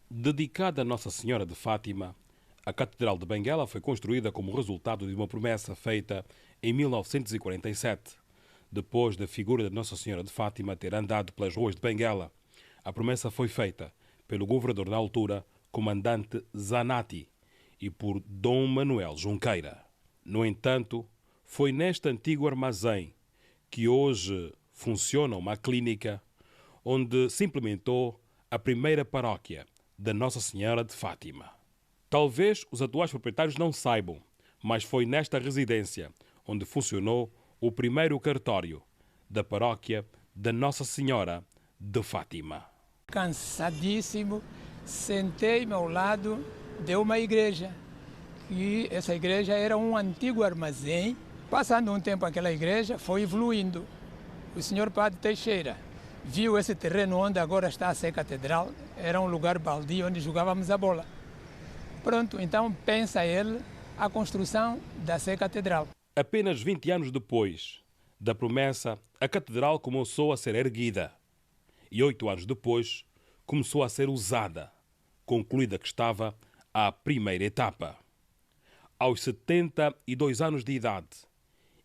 Dedicada a Nossa Senhora de Fátima, a Catedral de Benguela foi construída como resultado de uma promessa feita em 1947. Depois da figura de Nossa Senhora de Fátima ter andado pelas ruas de Benguela, a promessa foi feita pelo governador na altura, comandante Zanatti, e por Dom Manuel Junqueira. No entanto, foi neste antigo armazém, que hoje funciona uma clínica, onde se implementou a primeira paróquia da Nossa Senhora de Fátima. Talvez os atuais proprietários não saibam, mas foi nesta residência onde funcionou o primeiro cartório da paróquia da Nossa Senhora de Fátima. Cansadíssimo, sentei-me ao lado de uma igreja, e essa igreja era um antigo armazém. Passando um tempo aquela igreja foi evoluindo. O senhor Padre Teixeira viu esse terreno onde agora está a Sé Catedral, era um lugar baldio onde jogávamos a bola. Pronto, então pensa ele a construção da Sé Catedral. Apenas 20 anos depois da promessa, a catedral começou a ser erguida e 8 anos depois começou a ser usada, concluída que estava a primeira etapa. Aos 72 anos de idade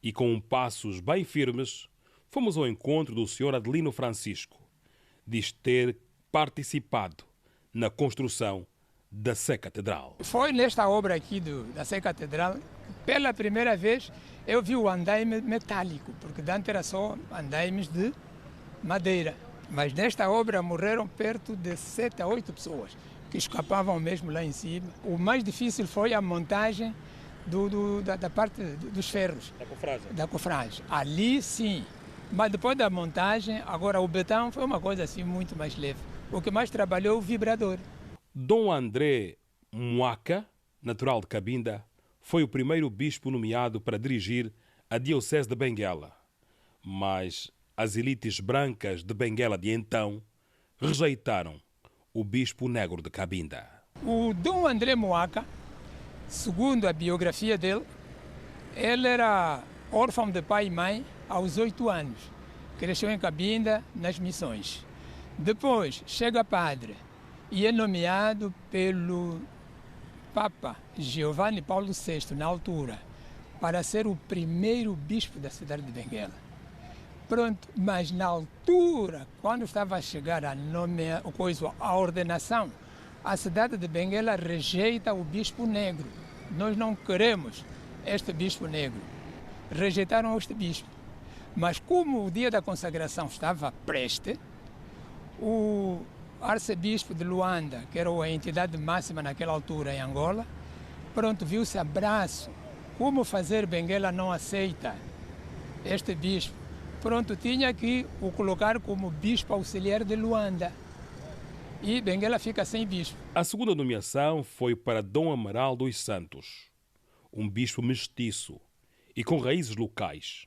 e com passos bem firmes, fomos ao encontro do Sr. Adelino Francisco. Diz ter participado na construção da Sé Catedral. Foi nesta obra aqui da Sé Catedral que pela primeira vez eu vi o andaime metálico, porque antes era só andaimes de madeira. Mas nesta obra morreram perto de 7 a 8 pessoas, que escapavam mesmo lá em cima. O mais difícil foi a montagem da parte dos ferros. Da cofragem. Ali sim. Mas depois da montagem, agora o betão foi uma coisa assim muito mais leve. O que mais trabalhou é o vibrador. Dom André Muaca, natural de Cabinda, foi o primeiro bispo nomeado para dirigir a Diocese de Benguela. Mas as elites brancas de Benguela de então rejeitaram o bispo negro de Cabinda. O Dom André Muaca, segundo a biografia dele, ele era órfão de pai e mãe aos 8 anos. Cresceu em Cabinda, nas missões. Depois chega padre e é nomeado pelo Papa Giovanni Paulo VI, na altura, para ser o primeiro bispo da cidade de Benguela. Pronto, mas na altura, quando estava a chegar a ordenação, a cidade de Benguela rejeita o bispo negro. Nós não queremos este bispo negro. Rejeitaram este bispo. Mas como o dia da consagração estava preste, o arcebispo de Luanda, que era a entidade máxima naquela altura em Angola, pronto, viu-se abraço. Como fazer? Benguela não aceita este bispo. Pronto, tinha que o colocar como bispo auxiliar de Luanda. E Benguela fica sem bispo. A segunda nomeação foi para Dom Amaral dos Santos, um bispo mestiço e com raízes locais.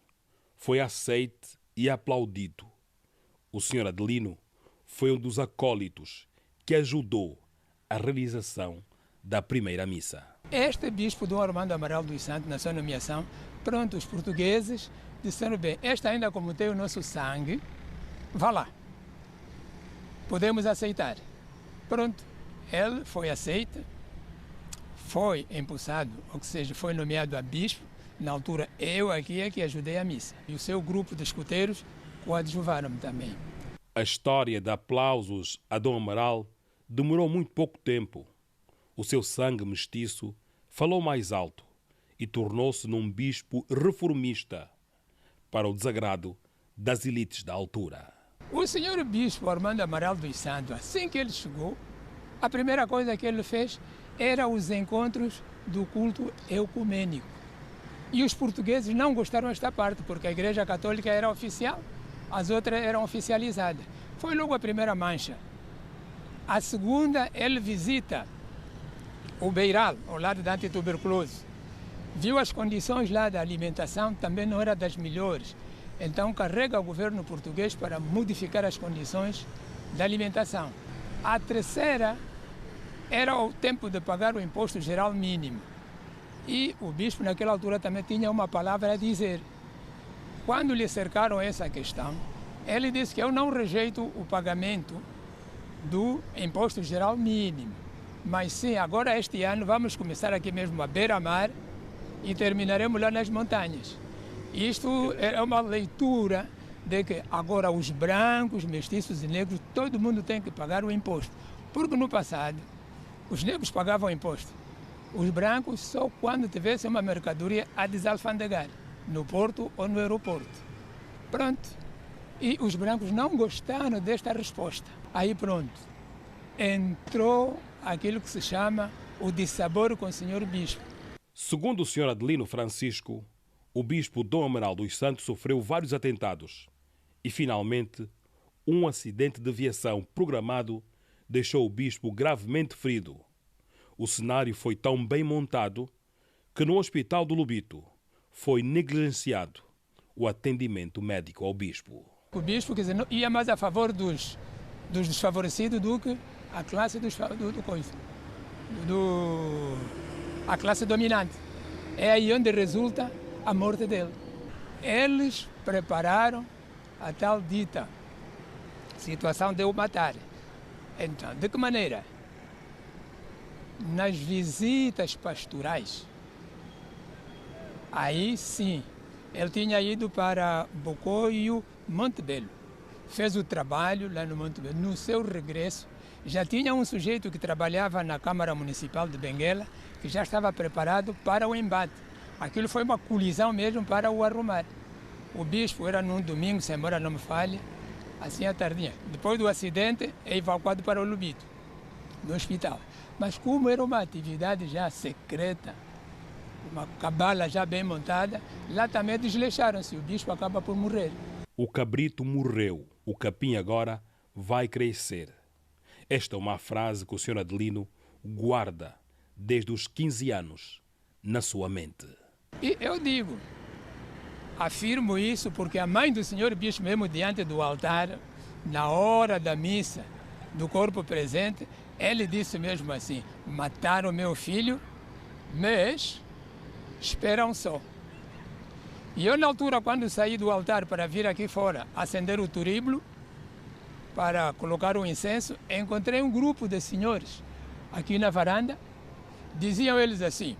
Foi aceite e aplaudido. O Sr. Adelino foi um dos acólitos que ajudou a realização da primeira missa. Este bispo, Dom Armando Amaral dos Santos, na sua nomeação, pronto, os portugueses disseram bem, este ainda como tem o nosso sangue, vá lá, podemos aceitar. Pronto, ele foi aceito, foi empossado, ou seja, foi nomeado a bispo. Na altura, eu aqui é que ajudei a missa. E o seu grupo de escuteiros coadjuvaram-me também. A história de aplausos a Dom Amaral demorou muito pouco tempo. O seu sangue mestiço falou mais alto e tornou-se num bispo reformista, para o desagrado das elites da altura. O senhor bispo Armando Amaral dos Santos, assim que ele chegou, a primeira coisa que ele fez era os encontros do culto ecumênico. E os portugueses não gostaram desta parte, porque a Igreja Católica era oficial, as outras eram oficializadas. Foi logo a primeira mancha. A segunda, ele visita o Beiral, ao lado da antituberculose. Viu as condições lá da alimentação, também não era das melhores. Então carrega o governo português para modificar as condições da alimentação. A terceira era o tempo de pagar o imposto geral mínimo. E o bispo naquela altura também tinha uma palavra a dizer. Quando lhe cercaram essa questão, ele disse que eu não rejeito o pagamento do imposto geral mínimo. Mas sim, agora este ano vamos começar aqui mesmo à beira-mar e terminaremos lá nas montanhas. Isto é uma leitura de que agora os brancos, mestiços e negros, todo mundo tem que pagar o imposto. Porque no passado, os negros pagavam imposto. Os brancos só quando tivesse uma mercadoria a desalfandegar, no porto ou no aeroporto. Pronto. E os brancos não gostaram desta resposta. Aí pronto, entrou aquilo que se chama o dissabor com o senhor bispo. Segundo o senhor Adelino Francisco, o bispo Dom Amaral dos Santos sofreu vários atentados e, finalmente, um acidente de aviação programado deixou o bispo gravemente ferido. O cenário foi tão bem montado que no hospital do Lubito foi negligenciado o atendimento médico ao bispo. O bispo, quer dizer, não ia mais a favor dos desfavorecidos do que a classe a classe dominante. É aí onde resulta a morte dele. Eles prepararam a tal dita situação de o matar. Então, de que maneira? Nas visitas pastorais, aí sim, ele tinha ido para Bocó e o Monte Belo. Fez o trabalho lá no Monte Belo. No seu regresso, já tinha um sujeito que trabalhava na Câmara Municipal de Benguela, que já estava preparado para o embate. Aquilo foi uma colisão mesmo para o arrumar. O bispo era num domingo, se a memória não me falha, assim à tardinha. Depois do acidente, é evacuado para o Lubito, no hospital. Mas como era uma atividade já secreta, uma cabala já bem montada, lá também desleixaram-se, o bispo acaba por morrer. O cabrito morreu, o capim agora vai crescer. Esta é uma frase que o senhor Adelino guarda desde os 15 anos na sua mente. E eu digo, afirmo isso porque a mãe do senhor bispo, mesmo diante do altar, na hora da missa, do corpo presente, ele disse mesmo assim: mataram meu filho, mas esperam só. E eu, na altura, quando saí do altar para vir aqui fora acender o turíbulo, para colocar o incenso, encontrei um grupo de senhores aqui na varanda. Diziam eles assim: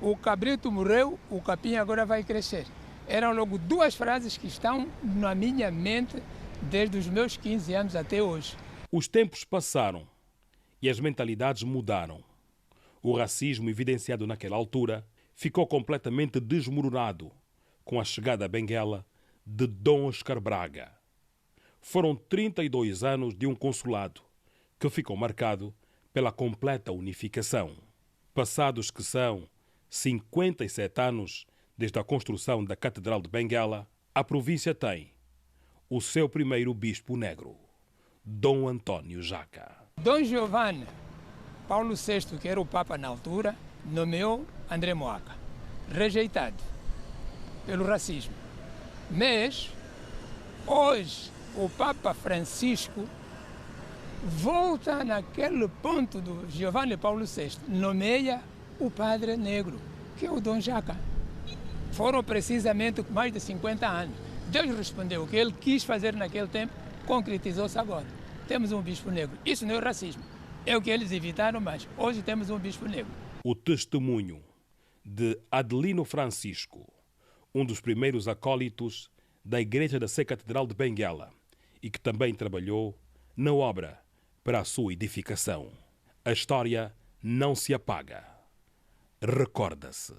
o cabrito morreu, o capim agora vai crescer. Eram logo duas frases que estão na minha mente desde os meus 15 anos até hoje. Os tempos passaram e as mentalidades mudaram. O racismo evidenciado naquela altura ficou completamente desmoronado com a chegada a Benguela de Dom Oscar Braga. Foram 32 anos de um consulado que ficou marcado pela completa unificação. Passados que são 57 anos desde a construção da Catedral de Benguela, a província tem o seu primeiro bispo negro, Dom Antônio Jaca. Dom Giovanni Paulo VI, que era o Papa na altura, nomeou André Moaca, rejeitado pelo racismo. Mas, hoje, o Papa Francisco volta naquele ponto do Giovanni Paulo VI, nomeia o padre negro, que é o Dom Jaca. Foram precisamente mais de 50 anos. Deus respondeu o que ele quis fazer naquele tempo, concretizou-se agora. Temos um bispo negro. Isso não é racismo. É o que eles evitaram, mas hoje temos um bispo negro. O testemunho de Adelino Francisco, um dos primeiros acólitos da Igreja da Sé Catedral de Benguela e que também trabalhou na obra para a sua edificação. A história não se apaga. Recorda-se.